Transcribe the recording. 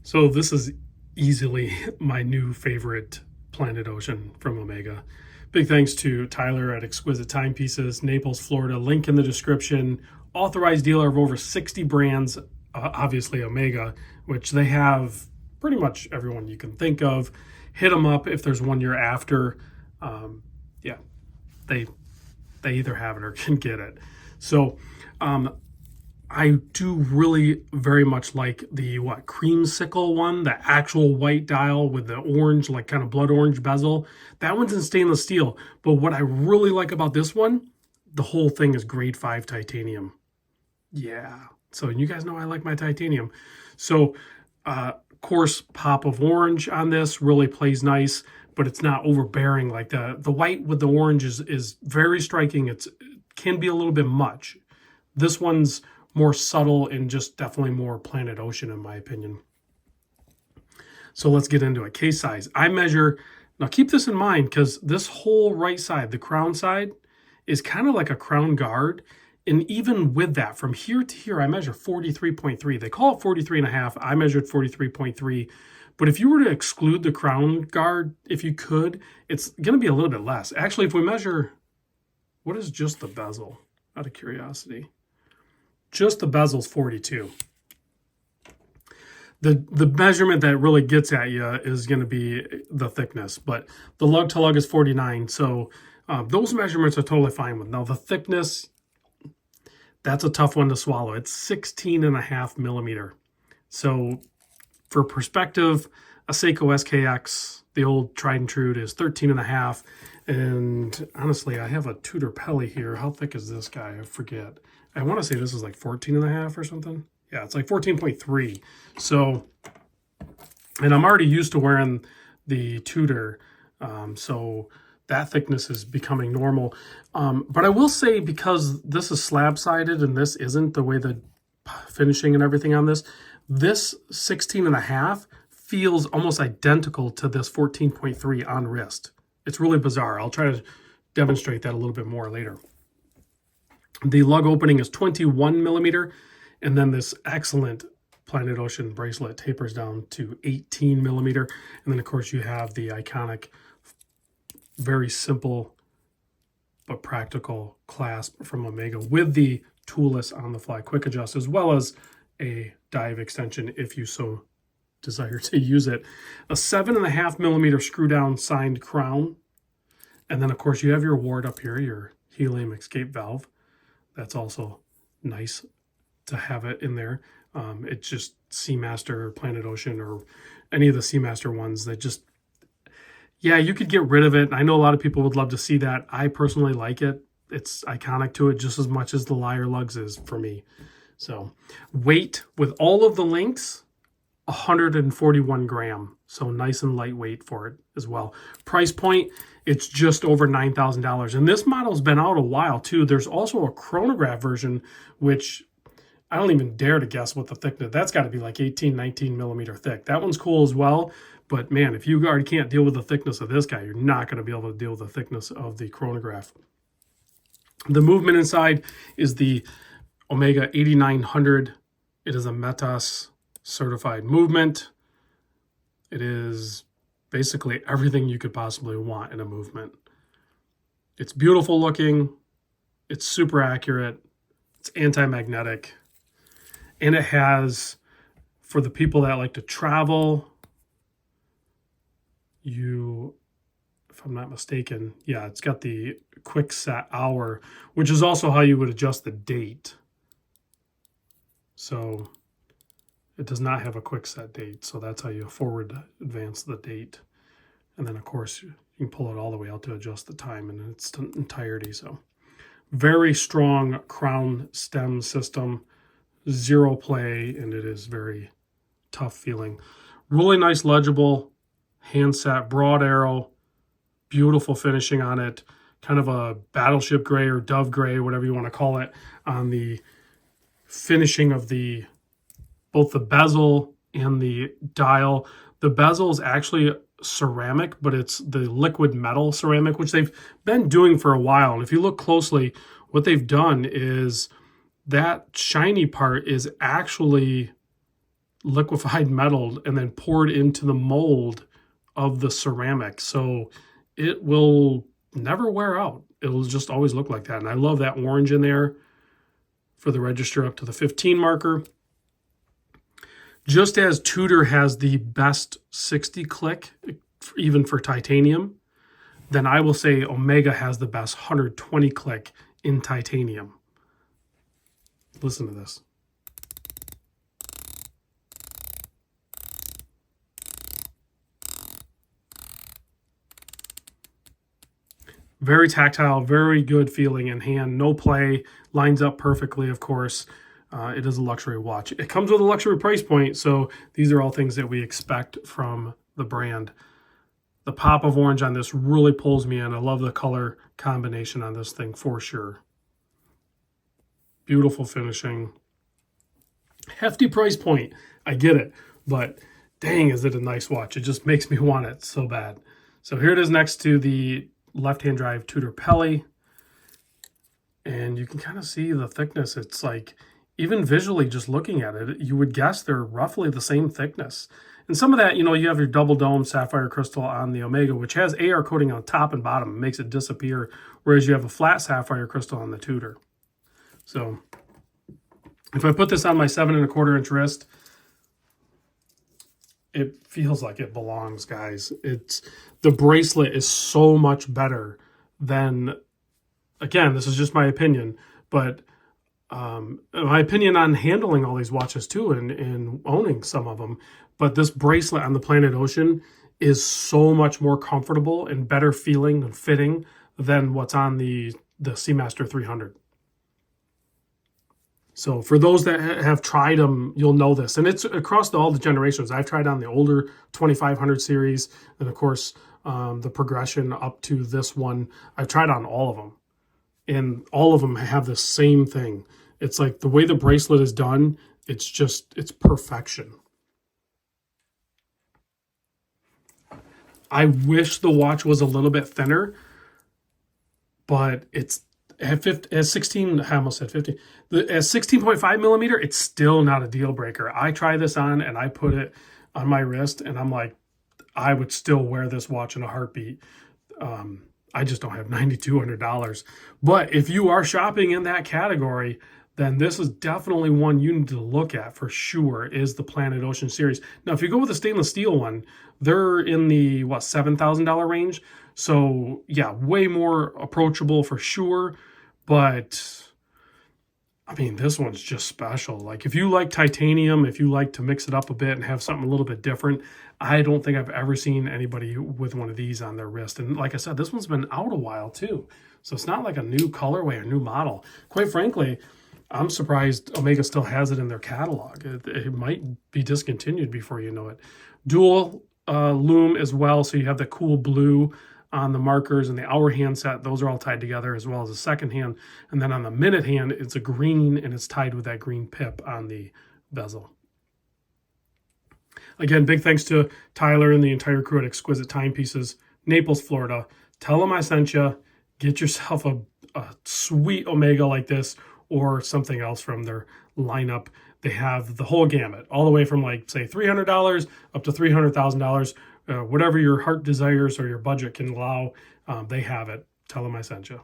So this is easily my new favorite Planet Ocean from Omega. Big thanks to Tyler at Exquisite Timepieces, Naples, Florida. Link in the description. Authorized dealer of over 60 brands, obviously Omega, which they have pretty much everyone you can think of. Hit them up if there's one you're after. Yeah, they either have it or can get it. So I do really very much like the creamsicle one, the actual white dial with the orange, like kind of blood orange bezel. That one's in stainless steel. But what I really like about this one, the whole thing is grade 5 titanium. Yeah. So you guys know I like my titanium. So coarse pop of orange on this really plays nice, but it's not overbearing like the white with the orange is very striking. It can be a little bit much. This one's more subtle and just definitely more Planet Ocean in my opinion. So let's get into it. Case size. I measure, now keep this in mind because this whole right side, the crown side, is kind of like a crown guard. And even with that, from here to here, I measure 43.3. They call it 43 and a half. I measured 43.3. But if you were to exclude the crown guard, if you could, it's going to be a little bit less. Actually, if we measure, what is just the bezel? Out of curiosity. Just the bezel's 42. The measurement that really gets at you is going to be the thickness, but the lug to lug is 49. So those measurements are totally fine with. Now the thickness, that's a tough one to swallow. It's 16 and a half millimeter. So for perspective, a Seiko SKX, the old tried and true, is 13 and a half. And honestly, I have a Tudor Pelly here. How thick is this guy? I forget. I want to say this is like 14 and a half or something. Yeah, it's like 14.3. So, and I'm already used to wearing the Tudor. So that thickness is becoming normal. But I will say, because this is slab-sided and this isn't the way the finishing and everything on this, this 16 and a half feels almost identical to this 14.3 on wrist. It's really bizarre. I'll try to demonstrate that a little bit more later. The lug opening is 21 millimeter, and then this excellent Planet Ocean bracelet tapers down to 18 millimeter. And then, of course, you have the iconic, very simple but practical clasp from Omega with the toolless on-the-fly quick adjust, as well as a dive extension if you so desire to use it. A 7.5 millimeter screw down signed crown. And then, of course, you have your ward up here, your helium escape valve. That's also nice to have it in there. It's just Seamaster or Planet Ocean or any of the Seamaster ones that just, yeah, you could get rid of it. I know a lot of people would love to see that. I personally like it. It's iconic to it just as much as the Lyre lugs is for me. So weight with all of the links, 141 gram. So nice and lightweight for it as well. Price point, it's just over $9,000. And this model's been out a while too. There's also a chronograph version, which I don't even dare to guess what the thickness, that's got to be like 18, 19 millimeter thick. That one's cool as well. But man, if you already can't deal with the thickness of this guy, you're not going to be able to deal with the thickness of the chronograph. The movement inside is the Omega 8900. It is a Metas certified movement. It is basically everything you could possibly want in a movement. It's beautiful looking. It's super accurate. It's anti-magnetic. And it has, for the people that like to travel, if I'm not mistaken, yeah, it's got the quick set hour, which is also how you would adjust the date. So it does not have a quick set date, so that's how you forward advance the date. And then, of course, you can pull it all the way out to adjust the time in its entirety. So very strong crown stem system, zero play, and it is very tough feeling. Really nice legible handset, broad arrow, beautiful finishing on it, kind of a battleship gray or dove gray, whatever you want to call it, on the finishing of both the bezel and the dial. The bezel is actually ceramic, but it's the liquid metal ceramic, which they've been doing for a while. And if you look closely, what they've done is that shiny part is actually liquefied metal and then poured into the mold of the ceramic. So it will never wear out. It'll just always look like that. And I love that orange in there for the register up to the 15 marker. Just as Tudor has the best 60 click, even for titanium, then I will say Omega has the best 120 click in titanium. Listen to this. Very tactile, very good feeling in hand, no play, lines up perfectly, of course. It is a luxury watch. It comes with a luxury price point, so these are all things that we expect from the brand. The pop of orange on this really pulls me in. I love the color combination on this thing for sure. Beautiful finishing. Hefty price point, I get it, but dang, is it a nice watch. It just makes me want it so bad. So here it is next to the left-hand drive Tudor Pelly, and you can kind of see the thickness. It's like, even visually just looking at it, you would guess they're roughly the same thickness. And some of that, you have your double dome sapphire crystal on the Omega, which has AR coating on top and bottom. It makes it disappear, whereas you have a flat sapphire crystal on the Tudor. So if I put this on my 7 1/4 inch wrist, it feels like it belongs, guys. The bracelet is so much better than, again, this is just my opinion, but my opinion on handling all these watches too, and owning some of them. But this bracelet on the Planet Ocean is so much more comfortable and better feeling and fitting than what's on the Seamaster 300. So for those that have tried them, you'll know this. And it's across all the generations. I've tried on the older 2500 series, and of course, the progression up to this one. I've tried on all of them. And all of them have the same thing. It's like the way the bracelet is done, it's perfection. I wish the watch was a little bit thinner, but it's at 16, I almost said 50. At 16.5 millimeter, it's still not a deal breaker. I try this on and I put it on my wrist, and I'm like, I would still wear this watch in a heartbeat. I just don't have $9,200. But if you are shopping in that category, then this is definitely one you need to look at for sure, is the Planet Ocean series. Now, if you go with the stainless steel one, they're in the, $7,000 range. So yeah, way more approachable for sure. But I mean, this one's just special. Like, if you like titanium, if you like to mix it up a bit and have something a little bit different, I don't think I've ever seen anybody with one of these on their wrist. And like I said, this one's been out a while too. So it's not like a new colorway or new model. Quite frankly, I'm surprised Omega still has it in their catalog. It might be discontinued before you know it. Dual lume as well, so you have the cool blue on the markers, and the hour hand set, those are all tied together, as well as the second hand. And then on the minute hand, it's a green, and it's tied with that green pip on the bezel. Again, big thanks to Tyler and the entire crew at Exquisite Timepieces, Naples, Florida. Tell them I sent you. Get yourself a sweet Omega like this, or something else from their lineup. They have the whole gamut, all the way from, like, say, $300 up to $300,000. Whatever your heart desires or your budget can allow, they have it. Tell them I sent you.